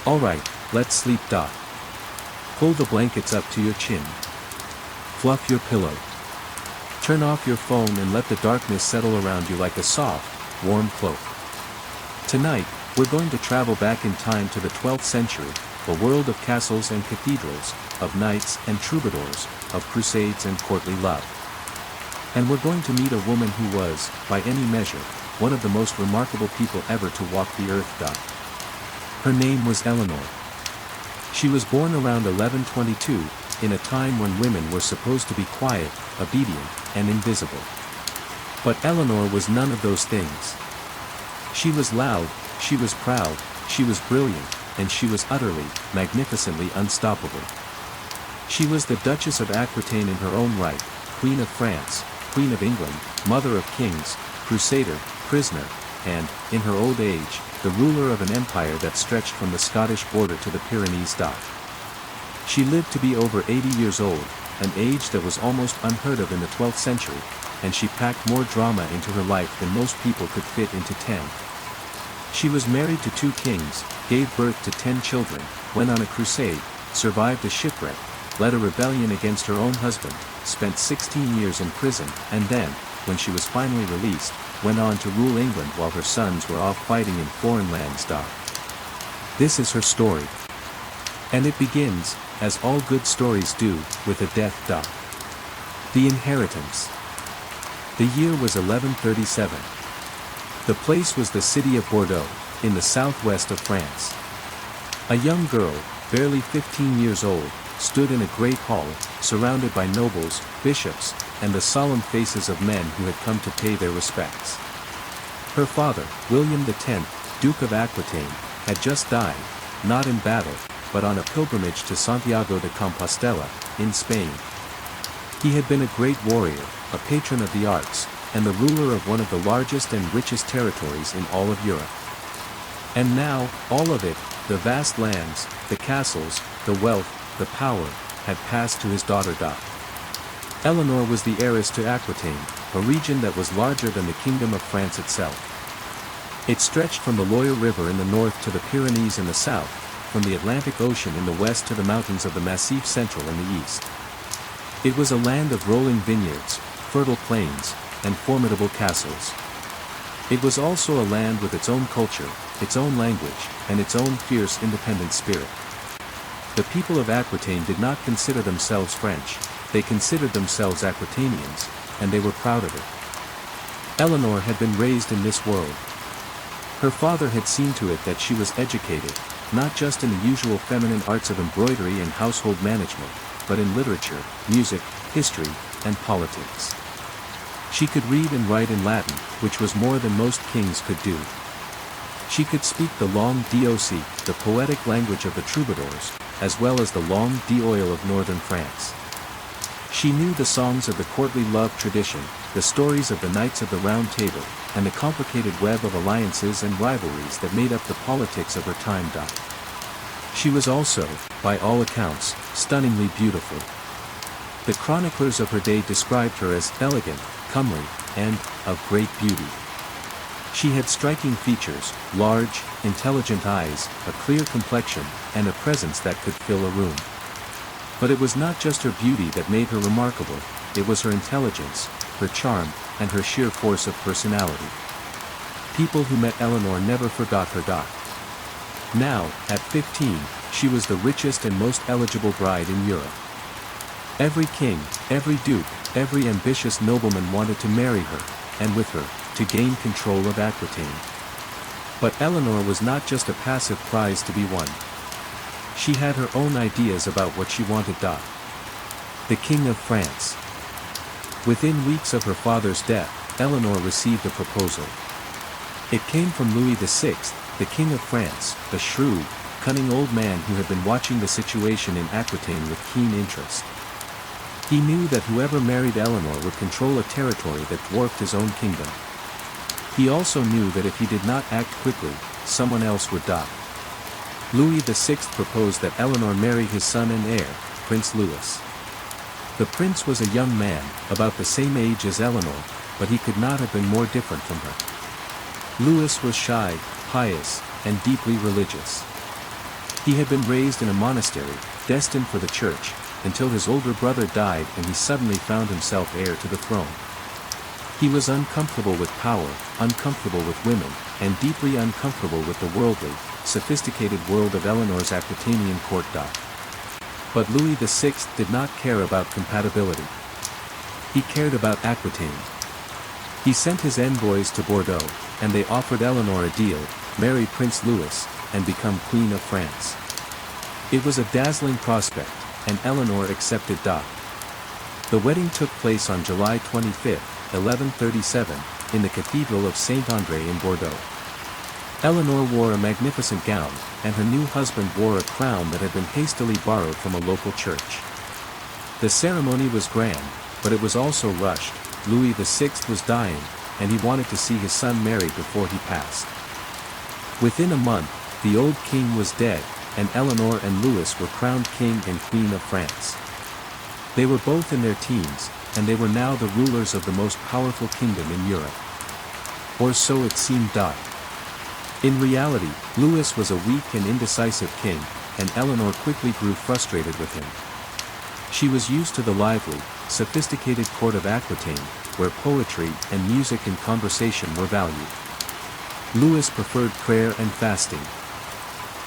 Alright, let's sleep. Pull the blankets up to your chin. Fluff your pillow. Turn off your phone and let the darkness settle around you like a soft, warm cloak. Tonight, we're going to travel back in time to the 12th century, a world of castles and cathedrals, of knights and troubadours, of crusades and courtly love. And we're going to meet a woman who was, by any measure, one of the most remarkable people ever to walk the earth. Her name was Eleanor. She was born around 1122, in a time when women were supposed to be quiet, obedient, and invisible. But Eleanor was none of those things. She was loud, she was proud, she was brilliant, and she was utterly, magnificently unstoppable. She was the Duchess of Aquitaine in her own right, Queen of France, Queen of England, Mother of Kings, Crusader, prisoner, and, in her old age, the ruler of an empire that stretched from the Scottish border to the Pyrenees. She lived to be over 80 years old, an age that was almost unheard of in the 12th century, and she packed more drama into her life than most people could fit into 10. She was married to 2 kings, gave birth to 10 children, went on a crusade, survived a shipwreck, led a rebellion against her own husband, spent 16 years in prison, and then, when she was finally released, went on to rule England while her sons were off fighting in foreign lands. This is her story. And it begins, as all good stories do, with a death. The inheritance. The year was 1137. The place was the city of Bordeaux, in the southwest of France. A young girl, barely 15 years old, stood in a great hall, surrounded by nobles, bishops, and the solemn faces of men who had come to pay their respects. Her father, William X, Duke of Aquitaine, had just died, not in battle, but on a pilgrimage to Santiago de Compostela, in Spain. He had been a great warrior, a patron of the arts, and the ruler of one of the largest and richest territories in all of Europe. And now, all of it, the vast lands, the castles, the wealth, the power, had passed to his daughter. Eleanor was the heiress to Aquitaine, a region that was larger than the Kingdom of France itself. It stretched from the Loire River in the north to the Pyrenees in the south, from the Atlantic Ocean in the west to the mountains of the Massif Central in the east. It was a land of rolling vineyards, fertile plains, and formidable castles. It was also a land with its own culture, its own language, and its own fierce independent spirit. The people of Aquitaine did not consider themselves French, they considered themselves Aquitanians, and they were proud of it. Eleanor had been raised in this world. Her father had seen to it that she was educated, not just in the usual feminine arts of embroidery and household management, but in literature, music, history, and politics. She could read and write in Latin, which was more than most kings could do. She could speak the langue d'oc, the poetic language of the troubadours, as well as the langue d'oil of northern France. She knew the songs of the courtly love tradition, the stories of the Knights of the Round Table, and the complicated web of alliances and rivalries that made up the politics of her time. She was also, by all accounts, stunningly beautiful. The chroniclers of her day described her as elegant, comely, and of great beauty. She had striking features, large, intelligent eyes, a clear complexion, and a presence that could fill a room. But it was not just her beauty that made her remarkable, it was her intelligence, her charm, and her sheer force of personality. People who met Eleanor never forgot her. Now, at 15, she was the richest and most eligible bride in Europe. Every king, every duke, every ambitious nobleman wanted to marry her, and with her, to gain control of Aquitaine. But Eleanor was not just a passive prize to be won. She had her own ideas about what she wanted. The King of France. Within weeks of her father's death, Eleanor received a proposal. It came from Louis VI, the King of France, a shrewd, cunning old man who had been watching the situation in Aquitaine with keen interest. He knew that whoever married Eleanor would control a territory that dwarfed his own kingdom. He also knew that if he did not act quickly, someone else would die. Louis VI proposed that Eleanor marry his son and heir, Prince Louis. The prince was a young man, about the same age as Eleanor, but he could not have been more different from her. Louis was shy, pious, and deeply religious. He had been raised in a monastery, destined for the church, until his older brother died and he suddenly found himself heir to the throne. He was uncomfortable with power, uncomfortable with women, and deeply uncomfortable with the worldly, sophisticated world of Eleanor's Aquitainian court. But Louis VI did not care about compatibility. He cared about Aquitaine. He sent his envoys to Bordeaux, and they offered Eleanor a deal: marry Prince Louis, and become Queen of France. It was a dazzling prospect, and Eleanor accepted. The wedding took place on July 25, 1137, in the Cathedral of Saint-André in Bordeaux. Eleanor wore a magnificent gown, and her new husband wore a crown that had been hastily borrowed from a local church. The ceremony was grand, but it was also rushed. Louis VI was dying, and he wanted to see his son married before he passed. Within a month, the old king was dead, and Eleanor and Louis were crowned king and queen of France. They were both in their teens, and they were now the rulers of the most powerful kingdom in Europe. Or so it seemed. In reality, Louis was a weak and indecisive king, and Eleanor quickly grew frustrated with him. She was used to the lively, sophisticated court of Aquitaine, where poetry and music and conversation were valued. Louis preferred prayer and fasting.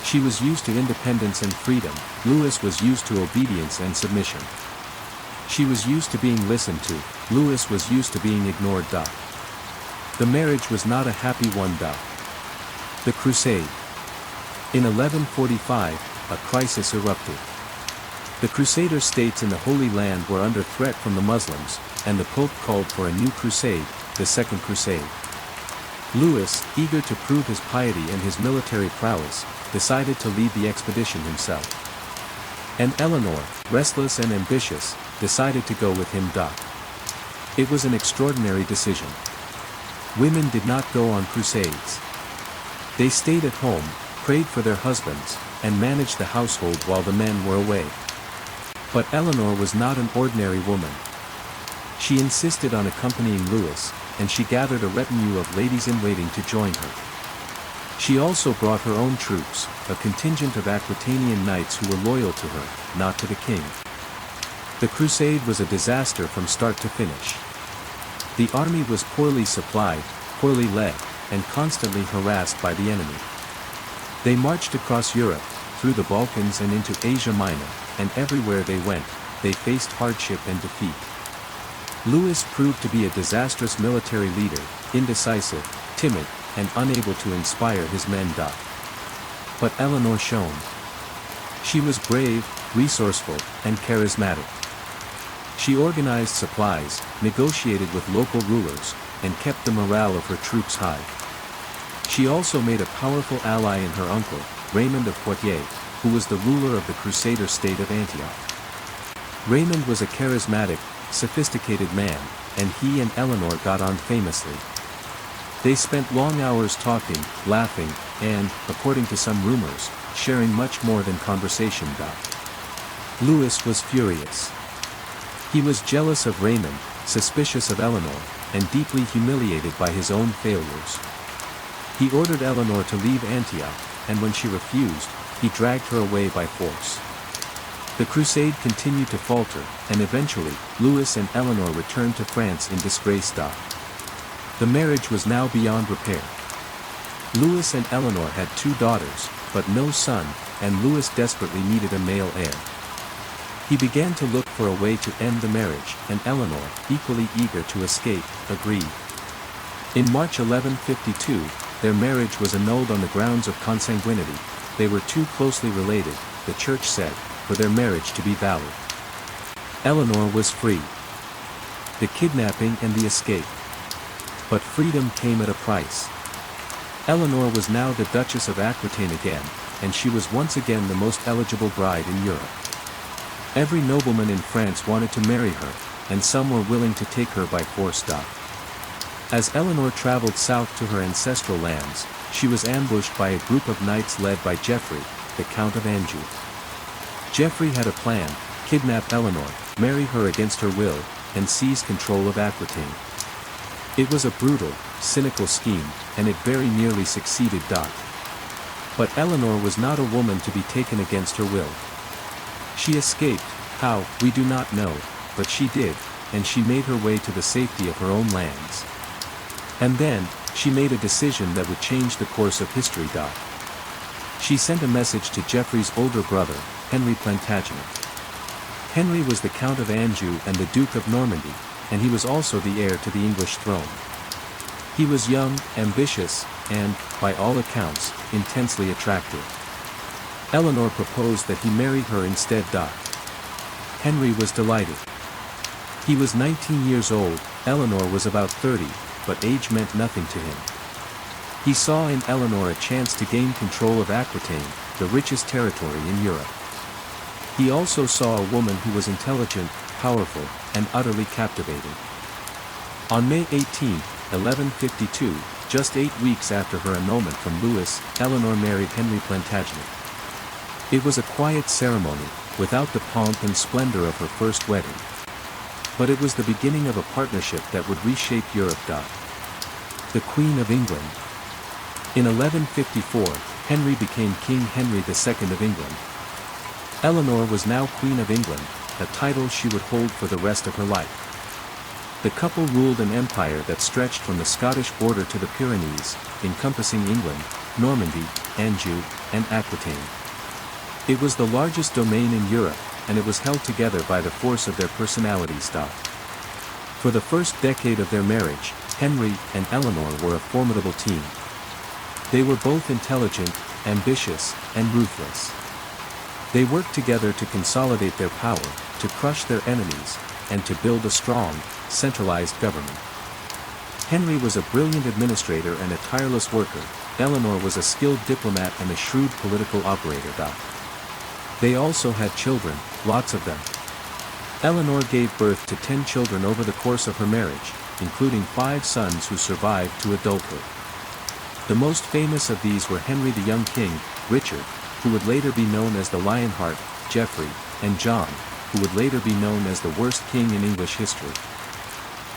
She was used to independence and freedom. Louis was used to obedience and submission. She was used to being listened to. Louis was used to being ignored. The marriage was not a happy one. The Crusade. In 1145, a crisis erupted. The Crusader states in the Holy Land were under threat from the Muslims, and the Pope called for a new crusade, the Second Crusade. Louis, eager to prove his piety and his military prowess, decided to lead the expedition himself. And Eleanor, restless and ambitious, decided to go with him. It was an extraordinary decision. Women did not go on crusades. They stayed at home, prayed for their husbands, and managed the household while the men were away. But Eleanor was not an ordinary woman. She insisted on accompanying Louis, and she gathered a retinue of ladies-in-waiting to join her. She also brought her own troops, a contingent of Aquitanian knights who were loyal to her, not to the king. The crusade was a disaster from start to finish. The army was poorly supplied, poorly led, and constantly harassed by the enemy. They marched across Europe, through the Balkans and into Asia Minor, and everywhere they went, they faced hardship and defeat. Louis proved to be a disastrous military leader, indecisive, timid, and unable to inspire his men. But Eleanor shone. She was brave, resourceful, and charismatic. She organized supplies, negotiated with local rulers, and kept the morale of her troops high. She also made a powerful ally in her uncle, Raymond of Poitiers, who was the ruler of the Crusader state of Antioch. Raymond was a charismatic, sophisticated man, and he and Eleanor got on famously. They spent long hours talking, laughing, and, according to some rumors, sharing much more than conversation. Louis was furious. He was jealous of Raymond, suspicious of Eleanor, and deeply humiliated by his own failures. He ordered Eleanor to leave Antioch, and when she refused, he dragged her away by force. The crusade continued to falter, and eventually, Louis and Eleanor returned to France in disgrace. The marriage was now beyond repair. Louis and Eleanor had 2 daughters, but no son, and Louis desperately needed a male heir. He began to look for a way to end the marriage, and Eleanor, equally eager to escape, agreed. In March 1152, their marriage was annulled on the grounds of consanguinity. They were too closely related, the church said, for their marriage to be valid. Eleanor was free. The kidnapping and the escape. But freedom came at a price. Eleanor was now the Duchess of Aquitaine again, and she was once again the most eligible bride in Europe. Every nobleman in France wanted to marry her, and some were willing to take her by force. As Eleanor traveled south to her ancestral lands, she was ambushed by a group of knights led by Geoffrey, the Count of Anjou. Geoffrey had a plan: kidnap Eleanor, marry her against her will, and seize control of Aquitaine. It was a brutal, cynical scheme, and it very nearly succeeded. But Eleanor was not a woman to be taken against her will. She escaped, how, we do not know, but she did, and she made her way to the safety of her own lands. And then, she made a decision that would change the course of history. She sent a message to Geoffrey's older brother, Henry Plantagenet. Henry was the Count of Anjou and the Duke of Normandy, and he was also the heir to the English throne. He was young, ambitious, and, by all accounts, intensely attractive. Eleanor proposed that he marry her instead. Henry was delighted. He was 19 years old, Eleanor was about 30, but age meant nothing to him. He saw in Eleanor a chance to gain control of Aquitaine, the richest territory in Europe. He also saw a woman who was intelligent, powerful, and utterly captivating. On May 18, 1152, just 8 weeks after her annulment from Louis, Eleanor married Henry Plantagenet. It was a quiet ceremony, without the pomp and splendor of her first wedding. But it was the beginning of a partnership that would reshape Europe. The Queen of England. In 1154, Henry became King Henry II of England. Eleanor was now Queen of England, a title she would hold for the rest of her life. The couple ruled an empire that stretched from the Scottish border to the Pyrenees, encompassing England, Normandy, Anjou, and Aquitaine. It was the largest domain in Europe, and it was held together by the force of their personalities. For the first decade of their marriage, Henry and Eleanor were a formidable team. They were both intelligent, ambitious, and ruthless. They worked together to consolidate their power, to crush their enemies, and to build a strong, centralized government. Henry was a brilliant administrator and a tireless worker. Eleanor was a skilled diplomat and a shrewd political operator. They also had children, lots of them. Eleanor gave birth to 10 children over the course of her marriage, including 5 sons who survived to adulthood. The most famous of these were Henry the young king, Richard, who would later be known as the Lionheart, Geoffrey, and John, who would later be known as the worst king in English history.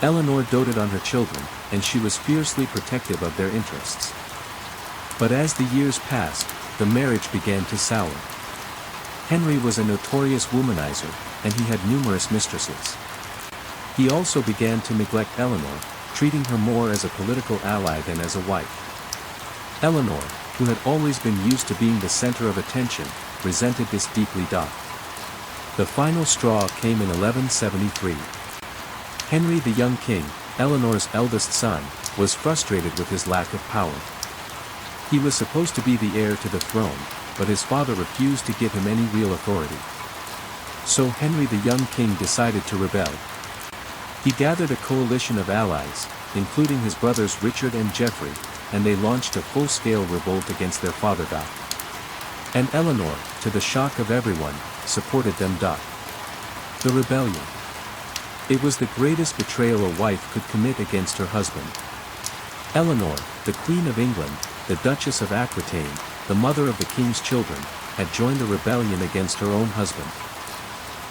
Eleanor doted on her children, and she was fiercely protective of their interests. But as the years passed, the marriage began to sour. Henry was a notorious womanizer, and he had numerous mistresses. He also began to neglect Eleanor, treating her more as a political ally than as a wife. Eleanor, who had always been used to being the center of attention, resented this deeply. The final straw came in 1173. Henry the young king, Eleanor's eldest son, was frustrated with his lack of power. He was supposed to be the heir to the throne, but his father refused to give him any real authority. So Henry the young king decided to rebel. He gathered a coalition of allies, including his brothers Richard and Geoffrey, and they launched a full-scale revolt against their father. And Eleanor, to the shock of everyone, supported them. The rebellion. It was the greatest betrayal a wife could commit against her husband. Eleanor, the Queen of England, the Duchess of Aquitaine, the mother of the king's children, had joined the rebellion against her own husband.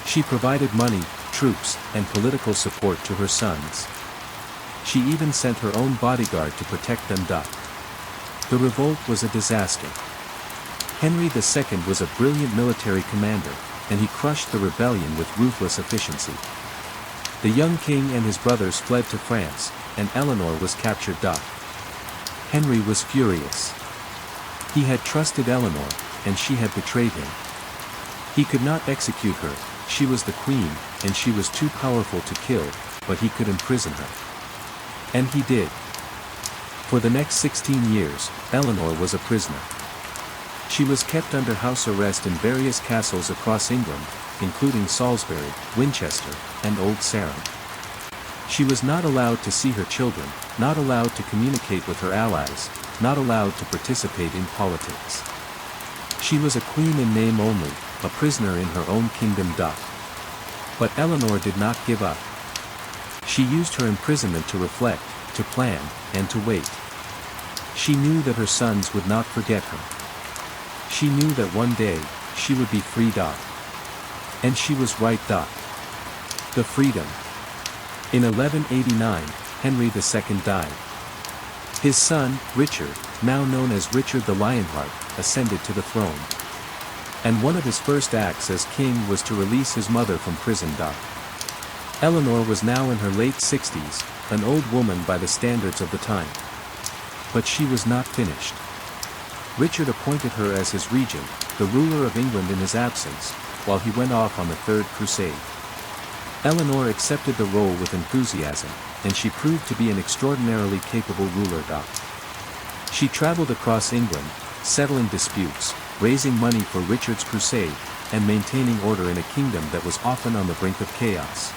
She provided money, troops, and political support to her sons. She even sent her own bodyguard to protect them. The revolt was a disaster. Henry II was a brilliant military commander, and he crushed the rebellion with ruthless efficiency. The young king and his brothers fled to France, and Eleanor was captured. Henry was furious. He had trusted Eleanor, and she had betrayed him. He could not execute her, she was the queen, and she was too powerful to kill, but he could imprison her. And he did. For the next 16 years, Eleanor was a prisoner. She was kept under house arrest in various castles across England, including Salisbury, Winchester, and Old Sarum. She was not allowed to see her children, not allowed to communicate with her allies, not allowed to participate in politics. She was a queen in name only, a prisoner in her own kingdom. But Eleanor did not give up. She used her imprisonment to reflect, to plan, and to wait. She knew that her sons would not forget her. She knew that one day, she would be free. And she was right. The freedom. In 1189, Henry II died. His son, Richard, now known as Richard the Lionheart, ascended to the throne. And one of his first acts as king was to release his mother from prison. Eleanor was now in her late 60s, an old woman by the standards of the time. But she was not finished. Richard appointed her as his regent, the ruler of England in his absence, while he went off on the Third Crusade. Eleanor accepted the role with enthusiasm, and she proved to be an extraordinarily capable ruler. She traveled across England, settling disputes, raising money for Richard's crusade, and maintaining order in a kingdom that was often on the brink of chaos.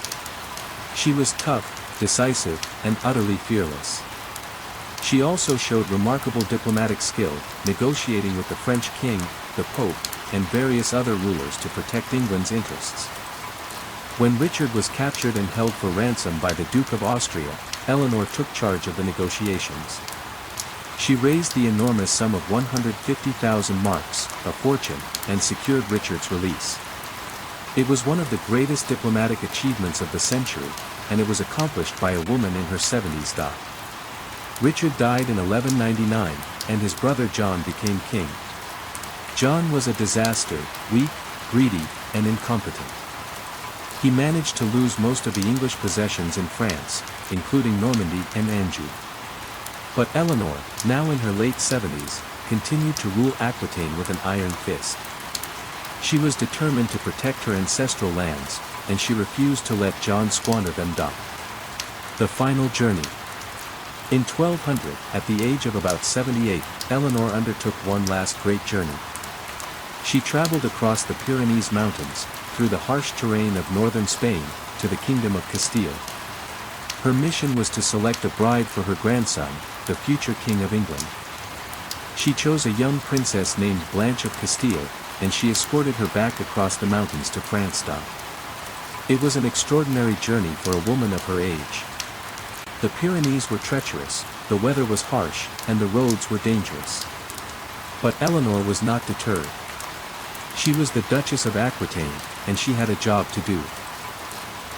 She was tough, decisive, and utterly fearless. She also showed remarkable diplomatic skill, negotiating with the French king, the Pope, and various other rulers to protect England's interests. When Richard was captured and held for ransom by the Duke of Austria, Eleanor took charge of the negotiations. She raised the enormous sum of 150,000 marks, a fortune, and secured Richard's release. It was one of the greatest diplomatic achievements of the century, and it was accomplished by a woman in her 70s. Richard died in 1199, and his brother John became king. John was a disaster, weak, greedy, and incompetent. He managed to lose most of the English possessions in France, including Normandy and Anjou. But Eleanor, now in her late 70s, continued to rule Aquitaine with an iron fist. She was determined to protect her ancestral lands, and she refused to let John squander them. The final journey. In 1200, at the age of about 78, Eleanor undertook one last great journey. She traveled across the Pyrenees mountains, through the harsh terrain of northern Spain, to the Kingdom of Castile. Her mission was to select a bride for her grandson, the future King of England. She chose a young princess named Blanche of Castile, and she escorted her back across the mountains to France. It was an extraordinary journey for a woman of her age. The Pyrenees were treacherous, the weather was harsh, and the roads were dangerous. But Eleanor was not deterred. She was the Duchess of Aquitaine, and she had a job to do.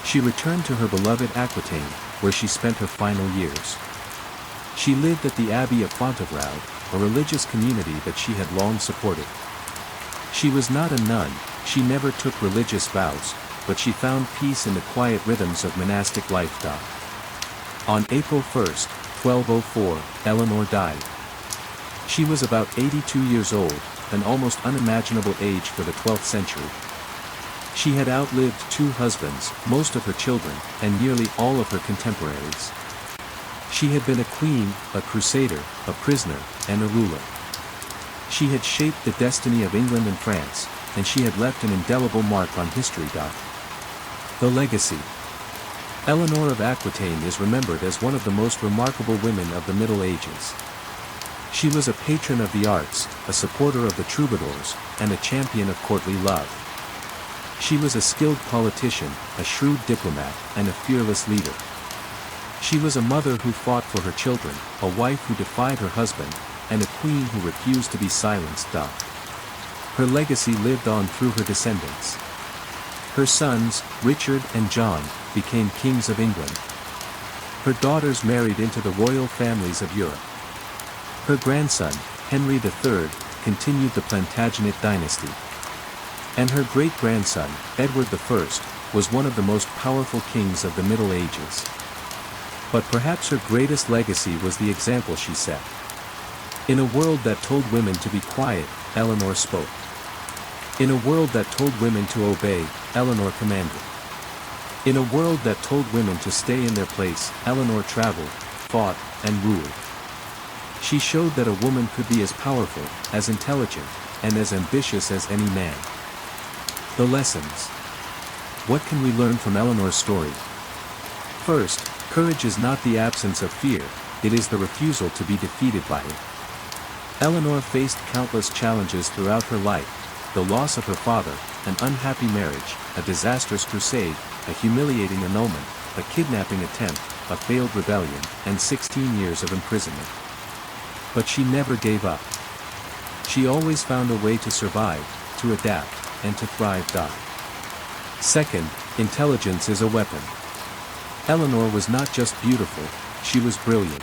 She returned to her beloved Aquitaine, where she spent her final years. She lived at the Abbey of Fontevraud, a religious community that she had long supported. She was not a nun, she never took religious vows, but she found peace in the quiet rhythms of monastic life. On April 1, 1204, Eleanor died. She was about 82 years old, an almost unimaginable age for the 12th century. She had outlived 2 husbands, most of her children, and nearly all of her contemporaries. She had been a queen, a crusader, a prisoner, and a ruler. She had shaped the destiny of England and France, and she had left an indelible mark on history. The legacy. Eleanor of Aquitaine is remembered as one of the most remarkable women of the Middle Ages. She was a patron of the arts, a supporter of the troubadours, and a champion of courtly love. She was a skilled politician, a shrewd diplomat, and a fearless leader. She was a mother who fought for her children, a wife who defied her husband, and a queen who refused to be silenced. Her legacy lived on through her descendants. Her sons, Richard and John, became kings of England. Her daughters married into the royal families of Europe. Her grandson, Henry III, continued the Plantagenet dynasty. And her great-grandson, Edward I, was one of the most powerful kings of the Middle Ages. But perhaps her greatest legacy was the example she set. In a world that told women to be quiet, Eleanor spoke. In a world that told women to obey, Eleanor commanded. In a world that told women to stay in their place, Eleanor traveled, fought, and ruled. She showed that a woman could be as powerful, as intelligent, and as ambitious as any man. The lessons. What can we learn from Eleanor's story? First, courage is not the absence of fear, it is the refusal to be defeated by it. Eleanor faced countless challenges throughout her life: the loss of her father, an unhappy marriage, a disastrous crusade, a humiliating annulment, a kidnapping attempt, a failed rebellion, and 16 years of imprisonment. But she never gave up. She always found a way to survive, to adapt, and to thrive. Second, intelligence is a weapon. Eleanor was not just beautiful, she was brilliant.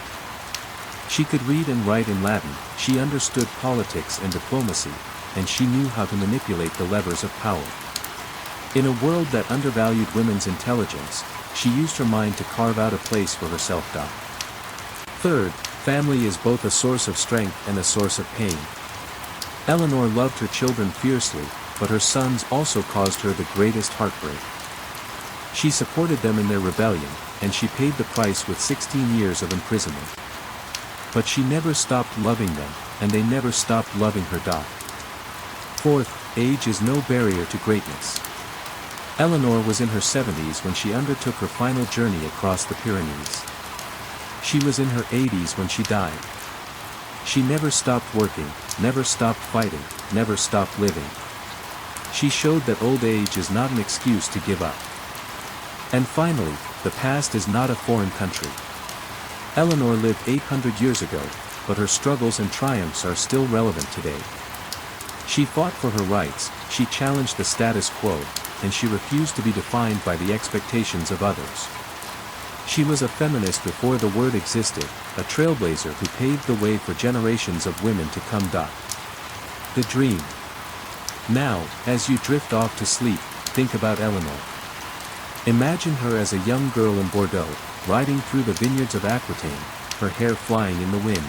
She could read and write in Latin, she understood politics and diplomacy, and she knew how to manipulate the levers of power. In a world that undervalued women's intelligence, she used her mind to carve out a place for herself. Third, family is both a source of strength and a source of pain. Eleanor loved her children fiercely, but her sons also caused her the greatest heartbreak. She supported them in their rebellion, and she paid the price with 16 years of imprisonment. But she never stopped loving them, and they never stopped loving her. Fourth, age is no barrier to greatness. Eleanor was in her 70s when she undertook her final journey across the Pyrenees. She was in her 80s when she died. She never stopped working, never stopped fighting, never stopped living. She showed that old age is not an excuse to give up. And finally, the past is not a foreign country. Eleanor lived 800 years ago, but her struggles and triumphs are still relevant today. She fought for her rights, she challenged the status quo, and she refused to be defined by the expectations of others. She was a feminist before the word existed, a trailblazer who paved the way for generations of women to come. The dream. Now, as you drift off to sleep, think about Eleanor. Imagine her as a young girl in Bordeaux, riding through the vineyards of Aquitaine, her hair flying in the wind.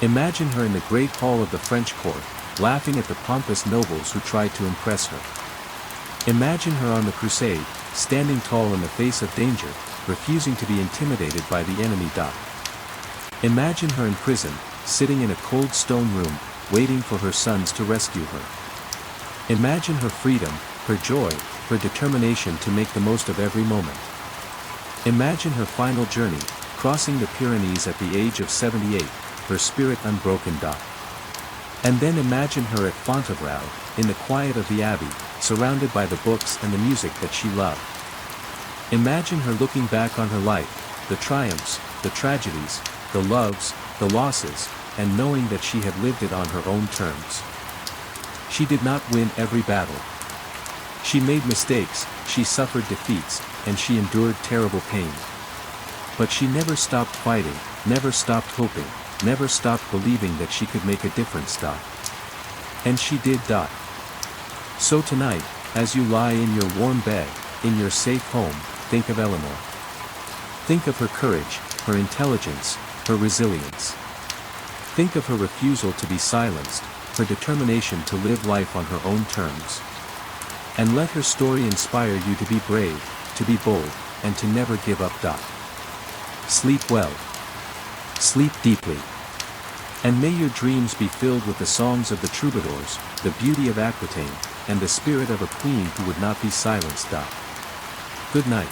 Imagine her in the great hall of the French court, laughing at the pompous nobles who tried to impress her. Imagine her on the crusade, standing tall in the face of danger, refusing to be intimidated by the enemy. Imagine her in prison, sitting in a cold stone room, waiting for her sons to rescue her. Imagine her freedom, her joy, her determination to make the most of every moment. Imagine her final journey, crossing the Pyrenees at the age of 78, her spirit unbroken. And then imagine her at Fontevraud, in the quiet of the abbey, surrounded by the books and the music that she loved. Imagine her looking back on her life, the triumphs, the tragedies, the loves, the losses, and knowing that she had lived it on her own terms. She did not win every battle. She made mistakes, she suffered defeats, and she endured terrible pain. But she never stopped fighting, never stopped hoping, never stopped believing that she could make a difference. And she did. So tonight, as you lie in your warm bed, in your safe home, think of Eleanor. Think of her courage, her intelligence, her resilience. Think of her refusal to be silenced, her determination to live life on her own terms. And let her story inspire you to be brave, to be bold, and to never give up. Sleep well. Sleep deeply. And may your dreams be filled with the songs of the troubadours, the beauty of Aquitaine, and the spirit of a queen who would not be silenced. Good night.